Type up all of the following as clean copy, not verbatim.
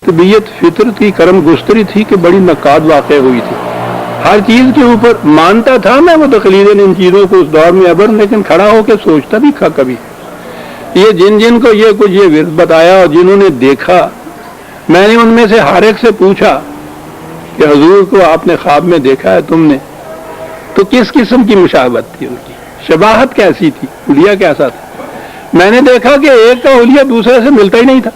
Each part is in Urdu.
طبیعت فطرت کی کرم گستری تھی کہ بڑی نقاد واقع ہوئی تھی. ہر چیز کے اوپر مانتا تھا میں وہ تقلیداً ان چیزوں کو اس دور میں ابر، لیکن کھڑا ہو کے سوچتا بھی تھا کبھی یہ جن کو یہ کچھ یہ ورد بتایا اور جنہوں نے دیکھا، میں نے ان میں سے ہر ایک سے پوچھا کہ حضور کو آپ نے خواب میں دیکھا ہے تم نے، تو کس قسم کی مشابہت تھی ان کی، شباہت کیسی تھی، حلیہ کیسا تھا. میں نے دیکھا کہ ایک کا حلیہ دوسرے سے ملتا ہی نہیں تھا.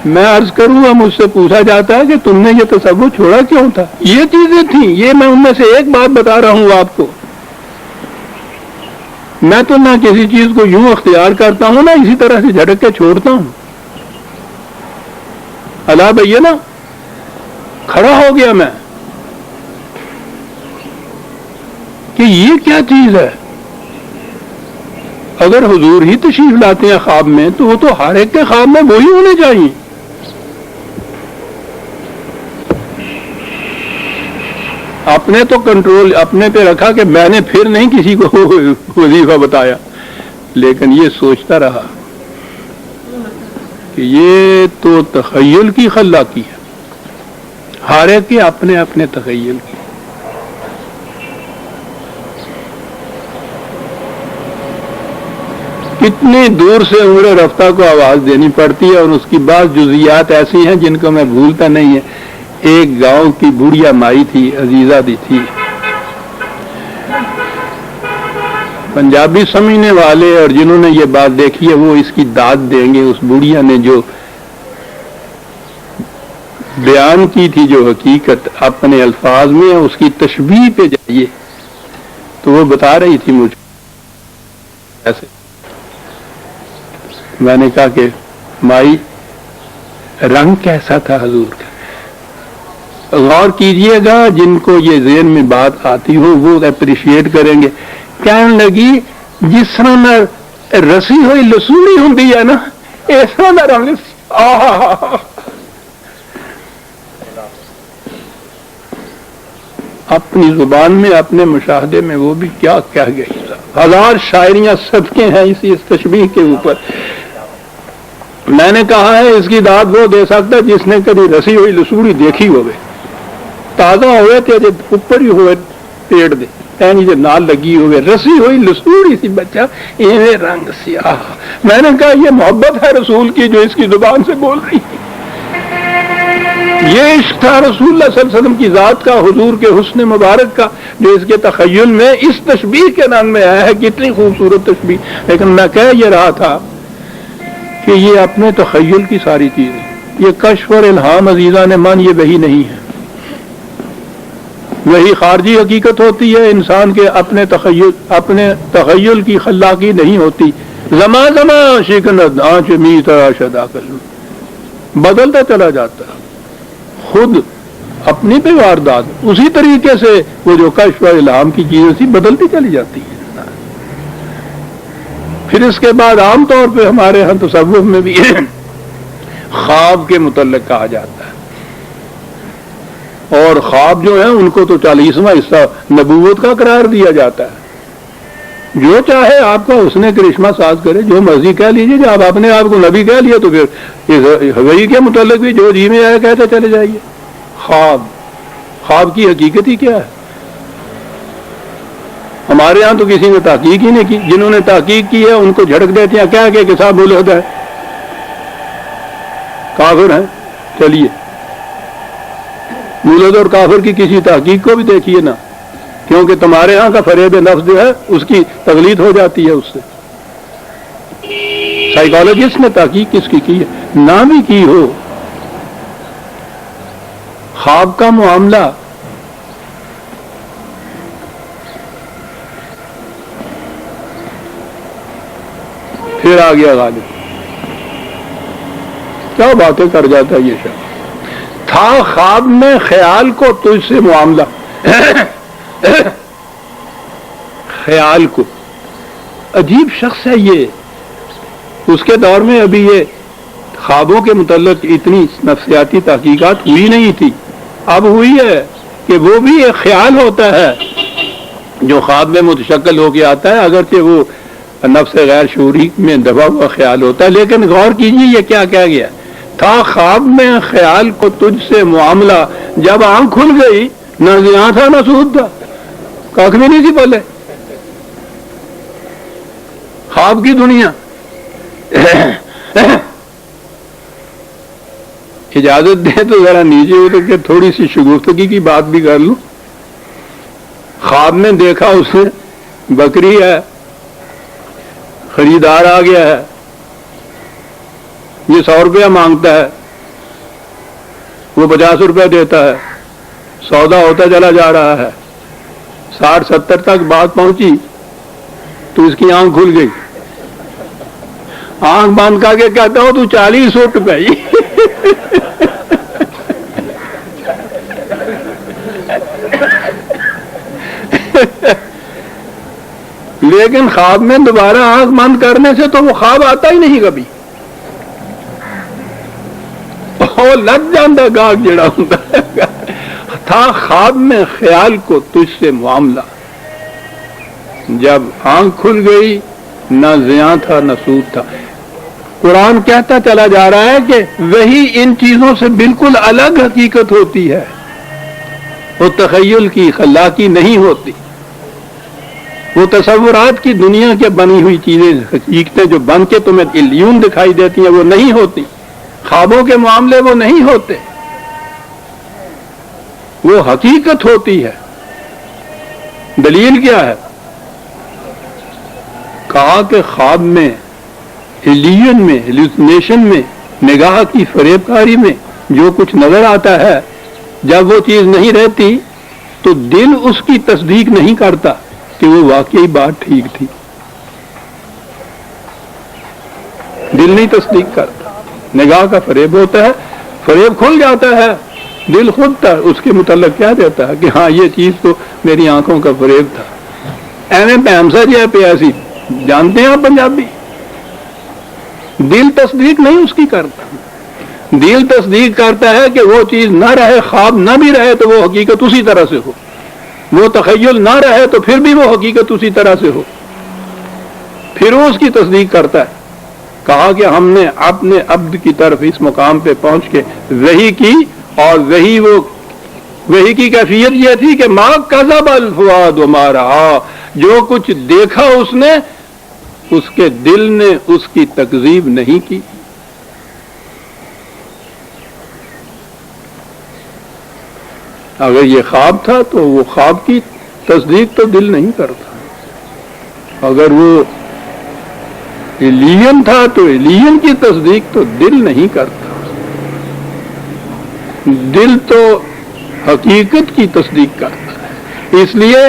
میں عرض کروں گا، مجھ سے پوچھا جاتا ہے کہ تم نے یہ تصور چھوڑا کیوں تھا. یہ چیزیں تھیں، یہ میں ان میں سے ایک بات بتا رہا ہوں آپ کو. میں تو نہ کسی چیز کو یوں اختیار کرتا ہوں نہ اسی طرح سے جھٹک کے چھوڑتا ہوں. اللہ بھیا نا کھڑا ہو گیا میں کہ یہ کیا چیز ہے. اگر حضور ہی تشریف لاتے ہیں خواب میں تو وہ تو ہر ایک کے خواب میں وہی ہونے چاہیے. اپنے تو کنٹرول اپنے پہ رکھا کہ میں نے پھر نہیں کسی کو وظیفہ بتایا، لیکن یہ سوچتا رہا کہ یہ تو تخیل کی خلاقی ہے، ہر ایک کے اپنے اپنے تخیل کی. کتنی دور سے عمر رفتہ کو آواز دینی پڑتی ہے، اور اس کی بعض جزیات ایسی ہیں جن کو میں بھولتا نہیں ہے. ایک گاؤں کی بوڑھیا مائی تھی، عزیزہ دی تھی. پنجابی سمجھنے والے اور جنہوں نے یہ بات دیکھی ہے وہ اس کی داد دیں گے. اس بوڑھیا نے جو بیان کی تھی جو حقیقت اپنے الفاظ میں، اس کی تشبیہ پہ جائیے تو وہ بتا رہی تھی مجھے ایسے. میں نے کہا کہ مائی رنگ کیسا تھا حضور کا. غور کیجئے گا، جن کو یہ ذہن میں بات آتی ہو وہ اپریشیٹ کریں گے. کہنے لگی جس طرح نہ رسی ہوئی لسوڑی ہوں ہے نا، ایسا نہ رنگ. اپنی زبان میں اپنے مشاہدے میں وہ بھی کیا کہہ گئی. ہزار شاعریاں صدقے ہیں اس تشبیہ کے اوپر. میں نے کہا ہے اس کی داد وہ دے سکتا جس نے کبھی رسی ہوئی لسوڑی دیکھی ہوئے، تازہ ہوئے تھے اوپر ہی ہوئے پیڑ دے جو نال لگی ہوئے رسی ہوئی لسوڑی سی بچہ ایویں رنگ سیاہ. میں نے کہا یہ محبت ہے رسول کی جو اس کی زبان سے بول رہی ہے. یہ عشق تھا رسول اللہ صلی اللہ علیہ وسلم کی ذات کا، حضور کے حسن مبارک کا، جو اس کے تخیل میں اس تشبیہ کے رنگ میں آیا ہے. کتنی خوبصورت تشبیہ. لیکن میں کہہ یہ رہا تھا کہ یہ اپنے تخیل کی ساری چیزیں، یہ کشف اور الہام عزیزان من یہ وہی نہیں ہے. وہی خارجی حقیقت ہوتی ہے، انسان کے اپنے تخیل کی خلاقی نہیں ہوتی. زمان زمان شکند آنچ می تراشد عقل، بدلتا چلا جاتا خود اپنی پہ واردات اسی طریقے سے وہ جو کشف و الہام کی چیزیں تھی بدلتی چلی جاتی ہے. پھر اس کے بعد عام طور پہ ہمارے ہاں تصوف میں بھی خواب کے متعلق کہا جاتا ہے، اور خواب جو ہیں ان کو تو 40واں حصہ نبوت کا قرار دیا جاتا ہے. جو چاہے آپ کا اس نے کرشمہ ساز کرے، جو مرضی کہہ لیجیے. جب آپ اپنے آپ کو نبی کہہ لیا تو پھر وحی کے متعلق بھی جو جی میں آیا کہتے چلے جائیے. خواب کی حقیقت ہی کیا ہے؟ ہمارے ہاں تو کسی نے تحقیق ہی نہیں کی. جنہوں نے تحقیق کی ہے ان کو جھڑک دیتے ہیں کیا کہ صاحب بولے ہوتا ہے کافر ہیں. چلیے مولد اور کافر کی کسی تحقیق کو بھی دیکھیے نا، کیونکہ تمہارے ہاں کا فریب نفس جو ہے اس کی تقلید ہو جاتی ہے. اس سے سائیکالوجسٹ نے تحقیق کس کی ہے؟ نہ بھی کی ہو. خواب کا معاملہ پھر آ گیا غالب. کیا باتیں کر جاتا ہے یہ شخص. تھا خواب میں خیال کو تجھ سے معاملہ خیال کو. عجیب شخص ہے یہ. اس کے دور میں ابھی یہ خوابوں کے متعلق اتنی نفسیاتی تحقیقات ہوئی نہیں تھی. اب ہوئی ہے کہ وہ بھی ایک خیال ہوتا ہے جو خواب میں متشکل ہو کے آتا ہے، اگرچہ وہ نفس غیر شعوری میں دبا ہوا خیال ہوتا ہے، لیکن غور کیجیے یہ کیا کہا گیا تھا، خواب میں خیال کو تجھ سے معاملہ، جب آنکھ کھل گئی نہ زیاں تھا نہ سود تھا، کاک بھی نہیں تھی پہلے، خواب کی دنیا۔ اجازت دے تو ذرا نیچے اتر کے تھوڑی سی شگفتگی کی بات بھی کر لوں۔ خواب میں دیکھا اس نے بکری ہے، خریدار آ گیا ہے، یہ 100 روپیہ مانگتا ہے، وہ 50 روپے دیتا ہے، سودا ہوتا چلا جا رہا ہے، 60-70 تک بات پہنچی تو اس کی آنکھ کھل گئی، آنکھ بند کر کے کہتا ہو تو 40 اٹھ گئی۔ لیکن خواب میں دوبارہ آنکھ بند کرنے سے تو وہ خواب آتا ہی نہیں کبھی، وہ لگ جاتا گاگ جڑا ہوتا تھا، خواب میں خیال کو تجھ سے معاملہ، جب آنکھ کھل گئی نہ زیاں تھا نہ سود تھا۔ قرآن کہتا چلا جا رہا ہے کہ وہی ان چیزوں سے بالکل الگ حقیقت ہوتی ہے، وہ تخیل کی خلاقی نہیں ہوتی، وہ تصورات کی دنیا کے بنی ہوئی چیزیں، حقیقتیں جو بن کے تمہیں الیون دکھائی دیتی ہیں وہ نہیں ہوتی، خوابوں کے معاملے وہ نہیں ہوتے، وہ حقیقت ہوتی ہے۔ دلیل کیا ہے؟ کہا کہ خواب میں، ایلین میں، ہیلوسینیشن میں، نگاہ کی فریب کاری میں جو کچھ نظر آتا ہے، جب وہ چیز نہیں رہتی تو دل اس کی تصدیق نہیں کرتا کہ وہ واقعی بات ٹھیک تھی، دل نہیں تصدیق کرتا، نگاہ کا فریب ہوتا ہے، فریب کھل جاتا ہے، دل خود اس کے متعلق کیا دیتا ہے کہ ہاں یہ چیز تو میری آنکھوں کا فریب تھا۔ ایویں پیمسا جی ہے پیاسی، جانتے ہیں آپ پنجابی، دل تصدیق نہیں اس کی کرتا، دل تصدیق کرتا ہے کہ وہ چیز نہ رہے، خواب نہ بھی رہے تو وہ حقیقت اسی طرح سے ہو، وہ تخیل نہ رہے تو پھر بھی وہ حقیقت اسی طرح سے ہو، پھر وہ اس کی تصدیق کرتا ہے۔ کہا کہ ہم نے اپنے عبد کی طرف اس مقام پہ پہنچ کے وحی کی، اور وحی کی کیفیت یہ تھی کہ ما کذب الفؤاد ما رأى، جو کچھ دیکھا اس نے، اس کے دل نے اس کی تکذیب نہیں کی۔ اگر یہ خواب تھا تو وہ خواب کی تصدیق تو دل نہیں کرتا، اگر وہ ایلین تھا تو ایلین کی تصدیق تو دل نہیں کرتا، دل تو حقیقت کی تصدیق کرتا ہے۔ اس لیے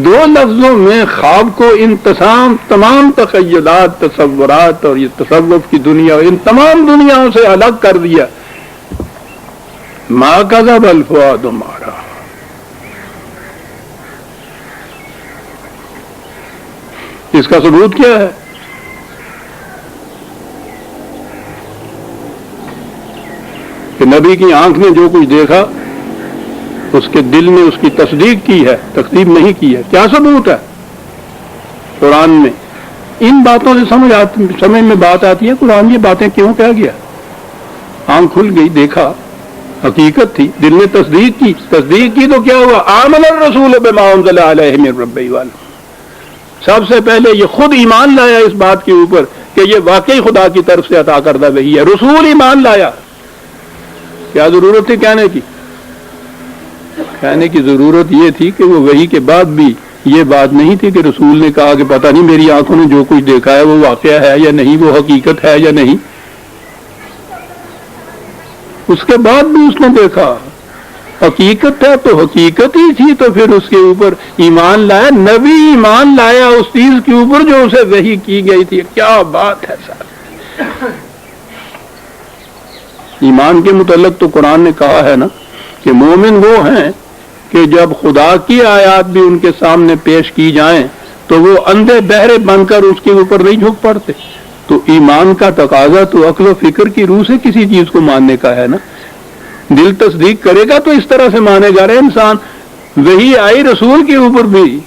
دو لفظوں میں خواب کو ان تمام تخیلات، تصورات اور یہ تصوف کی دنیا، ان تمام دنیاؤں سے الگ کر دیا۔ ما کذب الفؤاد ما رأى، اس کا ثبوت کیا ہے؟ کہ نبی کی آنکھ نے جو کچھ دیکھا اس کے دل نے اس کی تصدیق کی ہے، تکذیب نہیں کی ہے۔ کیا ثبوت ہے؟ قرآن میں ان باتوں سے سمجھ میں بات آتی ہے قرآن یہ باتیں کیوں کہہ گیا۔ آنکھ کھل گئی، دیکھا، حقیقت تھی، دل نے تصدیق کی تو کیا ہوا؟ آمن الرسول بما انزل الیہ من ربہ، سب سے پہلے یہ خود ایمان لایا اس بات کے اوپر کہ یہ واقعی خدا کی طرف سے عطا کردہ وحی ہے، رسول ایمان لایا۔ کیا ضرورت تھی کہنے کی؟ کہنے کی ضرورت یہ تھی کہ وہ وحی کے بعد بھی یہ بات نہیں تھی کہ رسول نے کہا کہ پتہ نہیں میری آنکھوں نے جو کچھ دیکھا ہے وہ واقعہ ہے یا نہیں، وہ حقیقت ہے یا نہیں۔ اس کے بعد بھی اس نے دیکھا، حقیقت ہے تو حقیقت ہی تھی، تو پھر اس کے اوپر ایمان لایا، نبی ایمان لایا اس چیز کے اوپر جو اسے وحی کی گئی تھی۔ کیا بات ہے صاحب! ایمان کے متعلق تو قرآن نے کہا ہے نا کہ مومن وہ ہیں کہ جب خدا کی آیات بھی ان کے سامنے پیش کی جائیں تو وہ اندھے بہرے بن کر اس کے اوپر نہیں جھک پڑتے۔ تو ایمان کا تقاضا تو عقل و فکر کی روح سے کسی چیز کو ماننے کا ہے نا، دل تصدیق کرے گا تو اس طرح سے مانے گا۔ رہے انسان وہی آئی رسول کے اوپر بھی